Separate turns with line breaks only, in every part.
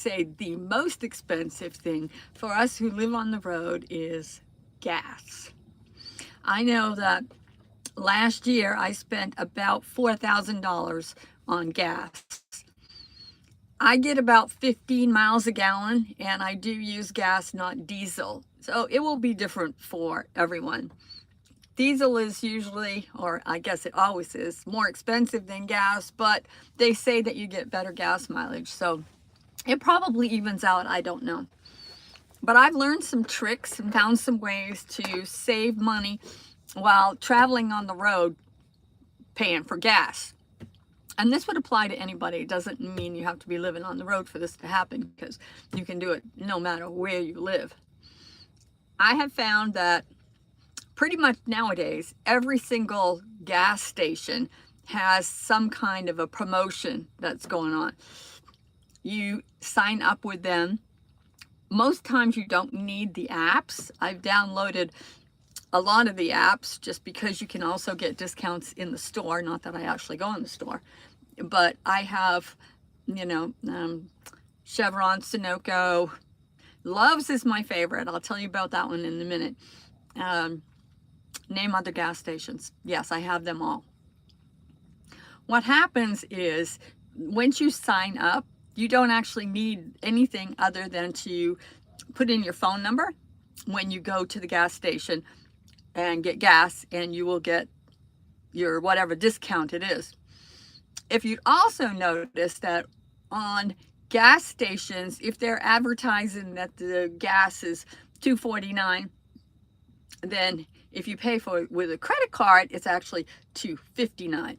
say the most expensive thing for us who live on the road is gas. I know that last year I spent about $4,000 on gas. I get about 15 miles a gallon, and I do use gas, not diesel. So it will be different for everyone. Diesel is usually, or I guess it always is, more expensive than gas, but they say that you get better gas mileage. So it probably evens out, I don't know. But I've learned some tricks and found some ways to save money while traveling on the road paying for gas. And this would apply to anybody. It doesn't mean you have to be living on the road for this to happen, because you can do it no matter where you live. I have found that pretty much nowadays, every single gas station has some kind of a promotion that's going on. You sign up with them. Most times you don't need the apps. I've downloaded a lot of the apps just because you can also get discounts in the store. Not that I actually go in the store, but I have, Chevron, Sunoco. Love's is my favorite. I'll tell you about that one in a minute. Name other gas stations. Yes, I have them all. What happens is, once you sign up, you don't actually need anything other than to put in your phone number when you go to the gas station and get gas, and you will get your whatever discount it is. If you'd also notice that on gas stations, if they're advertising that the gas is $2.49, then if you pay for it with a credit card, it's actually $2.59.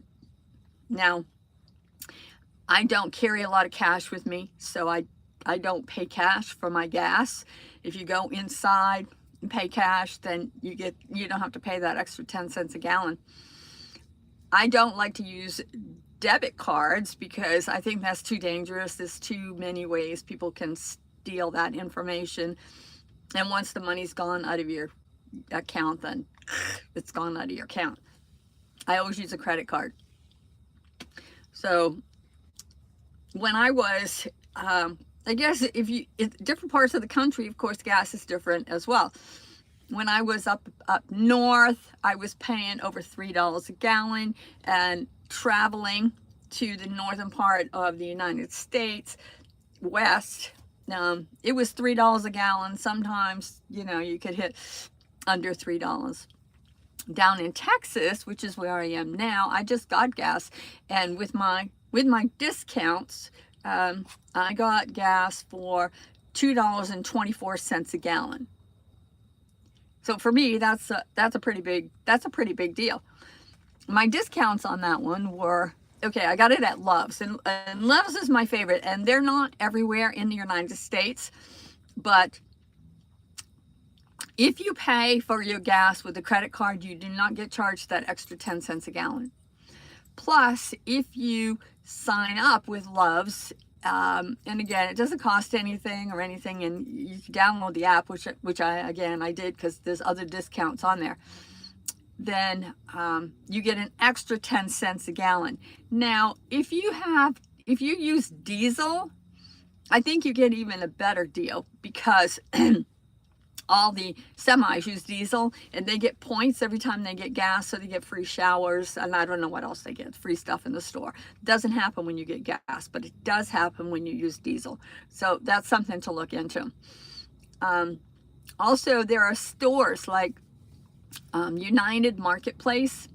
Now, I don't carry a lot of cash with me, so I don't pay cash for my gas. If you go inside and pay cash, then you don't have to pay that extra 10 cents a gallon. I don't like to use debit cards because I think that's too dangerous. There's too many ways people can steal that information. And once the money's gone out of your account, then it's gone out of your account. I always use a credit card. So when I was, I guess in different parts of the country, of course, gas is different as well. When I was up north, I was paying over $3 a gallon, and traveling to the northern part of the United States, west, it was $3 a gallon. Sometimes, you could hit under $3. Down in Texas, which is where I am now, I just got gas, and with my discounts, I got gas for $2.24 a gallon. So for me, that's a pretty big deal. My discounts on that one were, okay, I got it at Love's, and Love's is my favorite, and they're not everywhere in the United States, but if you pay for your gas with a credit card, you do not get charged that extra 10 cents a gallon. Plus, if you sign up with Love's, and again, it doesn't cost anything, and you can download the app, which I did because there's other discounts on there. Then you get an extra 10 cents a gallon. Now, if you use diesel, I think you get even a better deal, because all the semis use diesel, and they get points every time they get gas, so they get free showers, and I don't know what else they get, free stuff in the store. Doesn't happen when you get gas, but it does happen when you use diesel. So that's something to look into. Also, there are stores like United Marketplace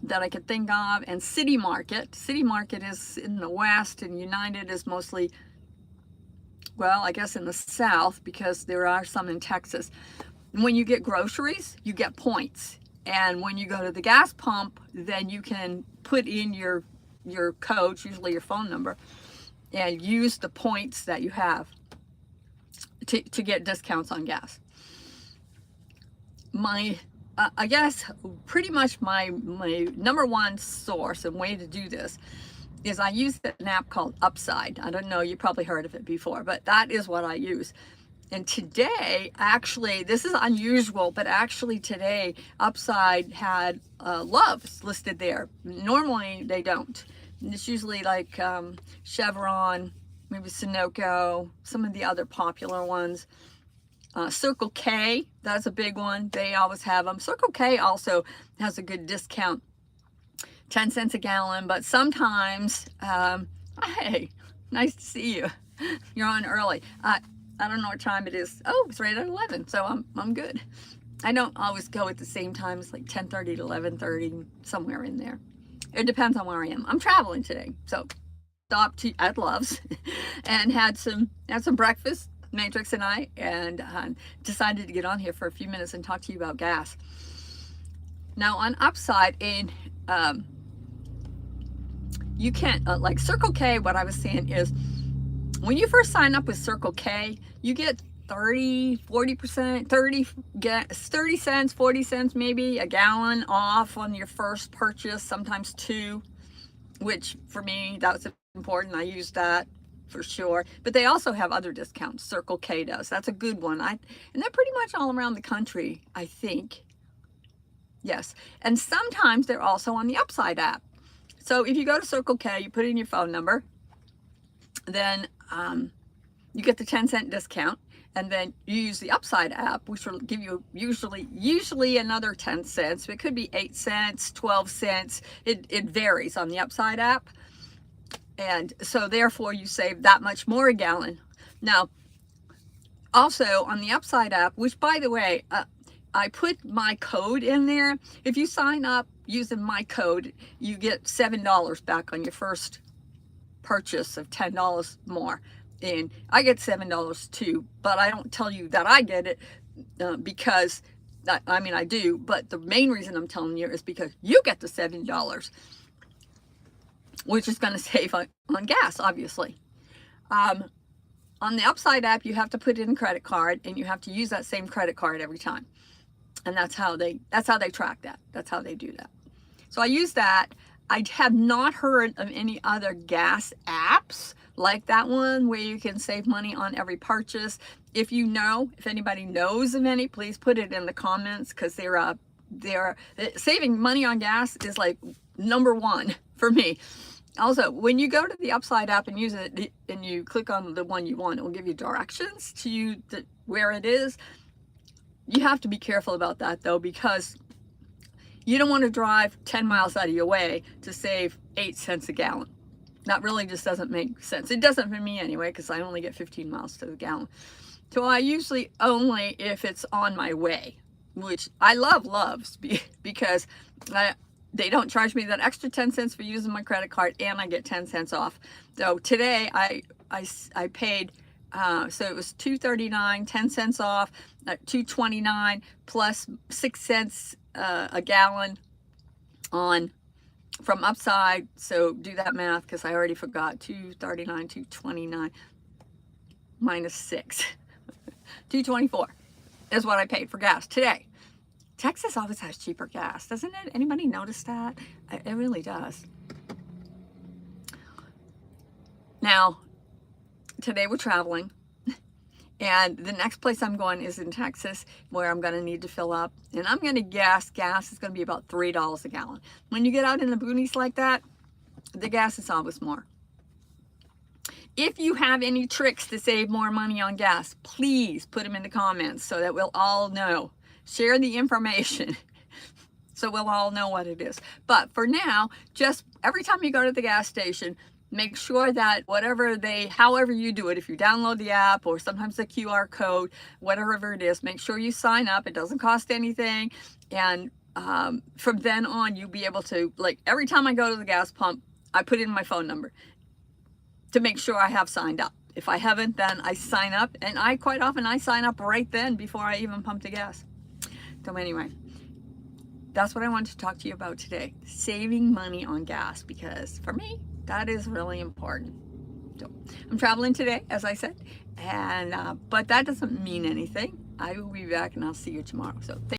that I could think of, and City Market. City Market is in the west, and United is mostly, well, I guess in the south, because there are some in Texas. When you get groceries, you get points. And when you go to the gas pump, then you can put in your code, usually your phone number, and use the points that you have to get discounts on gas. I guess pretty much my number one source and way to do this is I use an app called Upside. I don't know, you probably heard of it before, but that is what I use. And today, actually, this is unusual, but actually today, Upside had Love's listed there. Normally, they don't. It's usually like Chevron, maybe Sunoco, some of the other popular ones. Circle K, that's a big one. They always have them. Circle K also has a good discount, 10 cents a gallon, but sometimes, hey, nice to see you. You're on early. I don't know what time it is. Oh, it's right at 11, so I'm good. I don't always go at the same time. It's like 10:30 to 11:30, somewhere in there. It depends on where I am. I'm traveling today, so stopped at Love's and had some breakfast, Matrix and I, and decided to get on here for a few minutes and talk to you about gas. Now on Upside, in you can't like Circle K. What I was saying is, when you first sign up with Circle K, you get 40%, 30 cents, 40 cents maybe a gallon off on your first purchase, sometimes 2, which for me, that's important. I use that for sure. But they also have other discounts. Circle K does. That's a good one. And they're pretty much all around the country, I think. Yes. And sometimes they're also on the Upside app. So if you go to Circle K, you put in your phone number, then you get the 10-cent discount, and then you use the Upside app, which will give you usually another 10 cents. It could be 8 cents, 12 cents. It varies on the Upside app. And so therefore you save that much more a gallon. Now, also on the Upside app, which by the way, I put my code in there. If you sign up using my code, you get $7 back on your first purchase of $10 more. And I get $7 too, but I don't tell you that I get it because, I mean I do, but the main reason I'm telling you is because you get the $7, which is going to save on gas, obviously. On the Upside app, you have to put in a credit card, and you have to use that same credit card every time. And that's how they track that. That's how they do that. So I use that. I have not heard of any other gas apps like that one where you can save money on every purchase. If anybody knows of any, please put it in the comments, because they're saving money on gas is like #1 for me. Also, when you go to the Upside app and use it, and you click on the one you want, it will give you directions to where it is. You have to be careful about that though, because you don't want to drive 10 miles out of your way to save 8 cents a gallon. That really just doesn't make sense. It doesn't for me anyway, because I only get 15 miles to the gallon. So I usually only if it's on my way, which I love Love's because they don't charge me that extra 10 cents for using my credit card, and I get 10 cents off. So today I paid, so it was $2.39, 10 cents off, $2.29 plus 6 cents a gallon from Upside. So do that math, because I already forgot. $2.39, $2.29 minus 6, $2.24 is what I paid for gas today. Texas always has cheaper gas, doesn't it? Anybody notice that? It really does. Now, today we're traveling, and the next place I'm going is in Texas, where I'm going to need to fill up, and I'm going to guess gas is going to be about $3 a gallon. When you get out in the boonies like that, the gas is always more. If you have any tricks to save more money on gas, please put them in the comments so that we'll all know. Share the information so we'll all know what it is. But for now, just every time you go to the gas station, make sure that however you do it, if you download the app or sometimes the QR code, whatever it is, make sure you sign up. It doesn't cost anything. And from then on, you'll be able to, like, every time I go to the gas pump, I put in my phone number to make sure I have signed up. If I haven't, then I sign up, and quite often I sign up right then before I even pump the gas. So anyway, that's what I wanted to talk to you about today. Saving money on gas, because for me, that is really important. So I'm traveling today, as I said, and but that doesn't mean anything. I will be back, and I'll see you tomorrow. So